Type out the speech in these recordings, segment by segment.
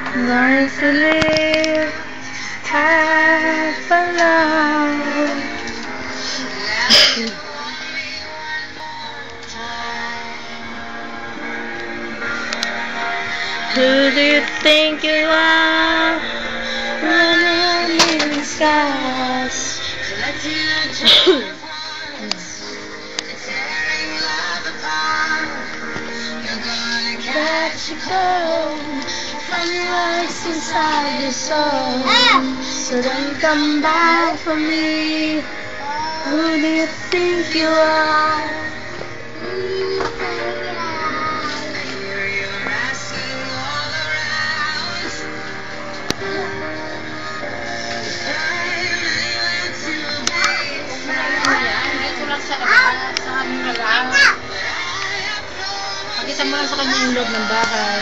Learn to live half alone. Who do you think you are? Running in the skies. Let you go from what's inside your soul. So don't come back for me. Who do you think you are? Pakita mo lang sa kanya yung loob ng bahay.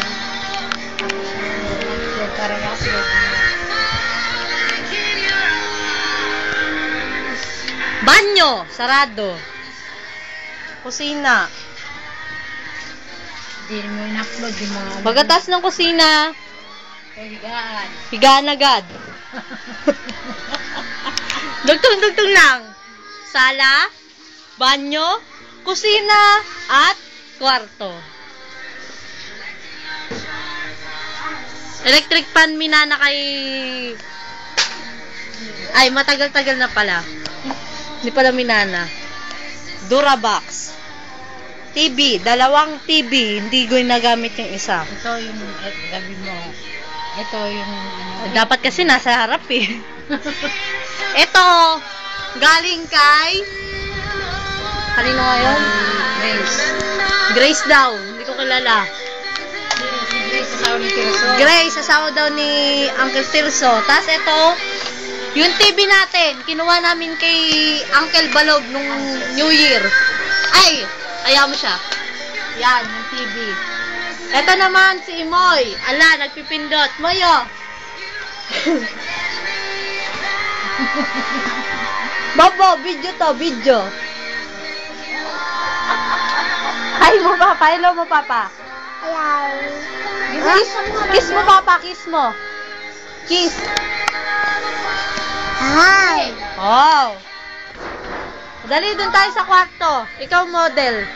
Parang kasi Banyo, sarado. Kusina. hindi mo in-upload yung mga Pagkatas ng kusina, higaan. higaan agad. Dugtong-dugtong lang. Sala, banyo, kusina, at kwarto. Electric fan minana kay... Ay, matagal-tagal na pala. Hindi pala minana. Durabox. TV, dalawang TV. Hindi ko nagamit yung isa. Ito yung gabi mo. Ito yung ano. Dapat kasi nasa harap eh. Ito, galing kay... Kanino nga yun? Grace. Grace daw. Hindi ko kilala. Si Grace, asawa ni Tirso. Grace, asawa daw ni Uncle Tirso. Tapos ito, yung TV natin, kinuha namin kay Uncle Balog nung New Year. Ay, ayaw mo siya. Yan, yung TV. Ito naman si Imoy. Ala, nagpipindot. Moyo. Bobo, video to, video. Hi mo, Papa. Hello mo, Papa. Kiss, kiss mo, Papa. Kiss mo. Kiss. Hi! Wow. Dali, dun tayo sa kwarto. Ikaw model.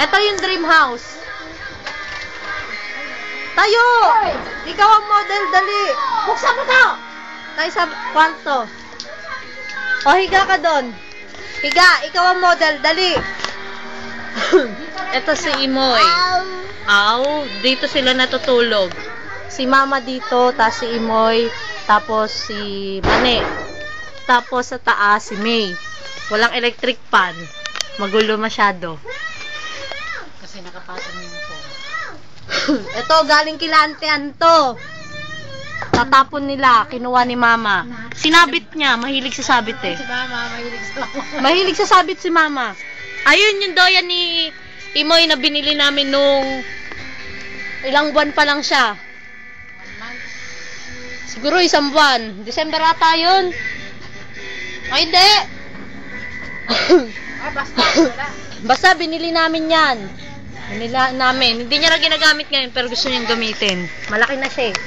Ito yung dream house. Tayo! Ikaw ang model, dali. Buksan mo to! Tayo sa kwarto. O, higa ka doon. Higa, ikaw ang model, dali. Ito si Imoy. Aw, dito sila natutulog. Si Mama dito, tapos si Imoy, tapos si Mane. Tapos sa taas si May. Walang electric fan. Magulo masyado. Kasi nakapatong yung phone. Ito, galing kilantean to. Tatapon nila, kinuha ni Mama. Sinabit niya, mahilig sa sabit eh. Si Mama, mahilig sa Mahilig sa sabit si Mama. Ayun yung doyan ni Imoy na binili namin nung ilang buwan pa lang siya. 1 month. Siguro isang buwan. December ata yun. Ay, hindi. Basta, wala. Basta binili namin yan. Binili namin. Hindi niya na ginagamit ngayon pero gusto niyang gamitin. Malaki na siya eh.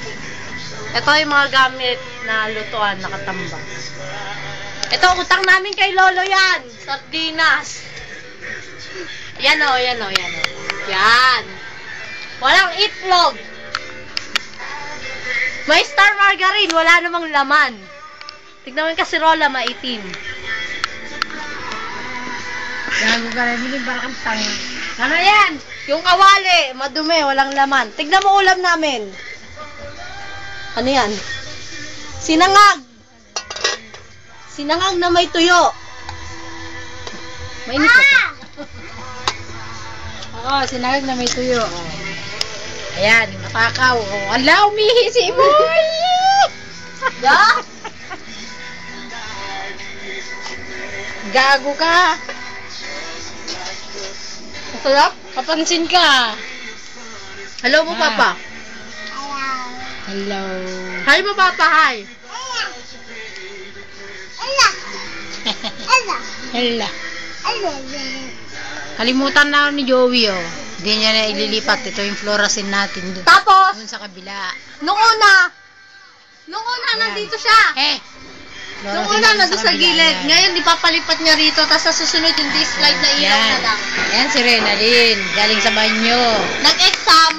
Ito yung mga gamit na lutuan, nakatambak. Ito, utang namin kay Lolo yan. Sardinas. Yan o, yan o, yan o. Yan. Walang itlog. May star margarine, wala namang laman. Tignan mo yung kasirola, maitim. Gago ka rin, hindi ba kang tanga? Ano yan? Yung kawali, madumi, walang laman. Tignan mo ulam namin. Ano yan? Sinangag. Sinangag na may tuyo. Mainit ba ito? Oo, sinagag na may tuyo. Oh. Ayan, napakaw. Oh. Ala, umihi si Imoy! Ya? Gago ka! Masarap? Papansin ka! Hello mo, Papa. Hello! Hi mo, Papa. Hi. Hello! Kalimutan na ni Joey, oh. Hindi niya na ililipat. Ito yung fluorescent natin. Tapos, Doon sa kabila. nung una, nandito siya. Nung una, nandun sa gilid. Ngayon, ipapalipat niya rito, tapos sa susunod yung disc light na ilaw na lang. Yan si Renalyn. Galing sa banyo. Nag-exam,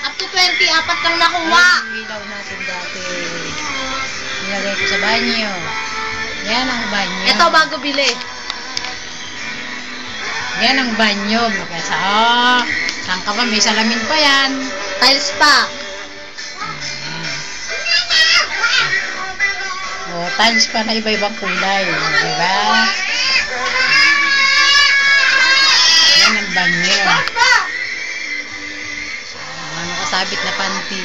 up to 20, apat lang nakuha. Yan yung ilaw natin dati. Nilagay ko sa banyo. Yan ang banyo. Ito, bago bili. Yan ang banyo. Magkasa, saan ka pa? May salamin pa yan. Tiles pa. Tiles pa na iba-ibang kulay. Diba? Yan ang banyo. Nakasabit na panty.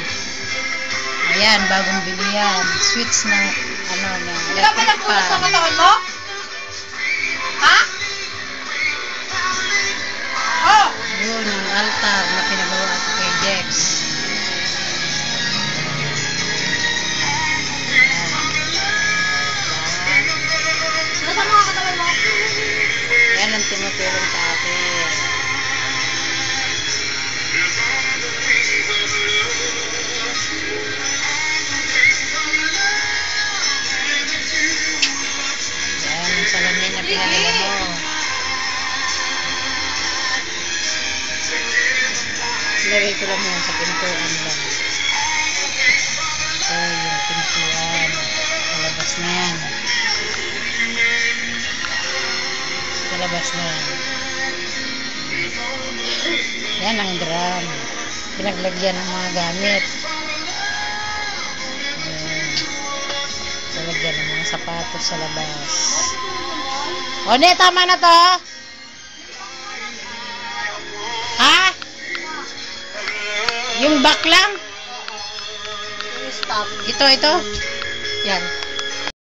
Ayan, bagong bili yan. Switch na, na Di ba pinagpunas sa katawan mo? Ha? Oh! Yun, ang altar na pinagawa ko kay Jex. Nasa mga katawan mo? Yan ang tinutulong sa akin. Yan ang salamin na pinagawa mo. Lagay ko lang yan sa pintuan lang. So, yung pintuan. Malabas na yan. Malabas na yan. Yan ang drum. Pinaglagyan ng mga gamit. Ayan. Pinaglagyan ng mga sapatos sa labas. O, ne, tama na to. Ha? Yung back lang? Stop. Ito. Yan.